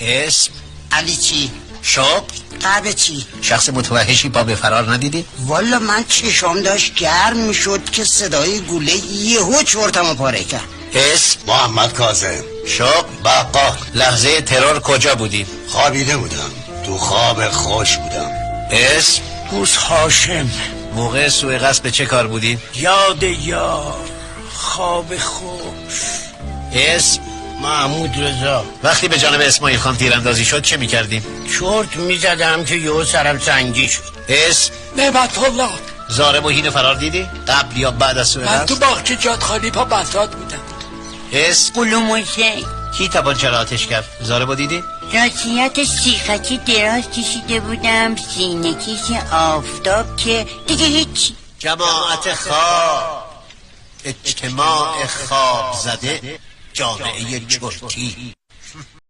اسم؟ علی چی؟ شغل؟ قبه چی؟ شخص متوحشی پا به فرار ندیدی؟ والا من چشام داشت گرم میشد که صدای گوله یهو چرتمو پاره کرد. اسم؟ محمد کاظم. شغل؟ بقال. لحظه ترور کجا بودی؟ خوابیده بودم، تو خواب خوش بودم. اسم؟ بوس هاشم. موقع سوء قصد به چه کار بودی؟ یاد یار، خواب خوش. اسم؟ محمود رضا. وقتی به جانب اسماعیل خان تیراندازی شد چه میکردیم؟ چرت میزدم که یهو سرم سنگی شد. اسم؟ نعمت الله. زارب و هین فرار دیدی؟ قبل یا بعد از سوء من قصد؟ تو باغچه جادخانی پا بساط بودم. اسم؟ قلوم حسین. کی تپانچه را آتش کرد؟ زارب دیدی؟ راستیت سیخکی دراز کشیده بودم، سینه کش آفتاب که دیگه هیچی. جماعت خواب، اجتماع خواب زده، جامعه چرتی.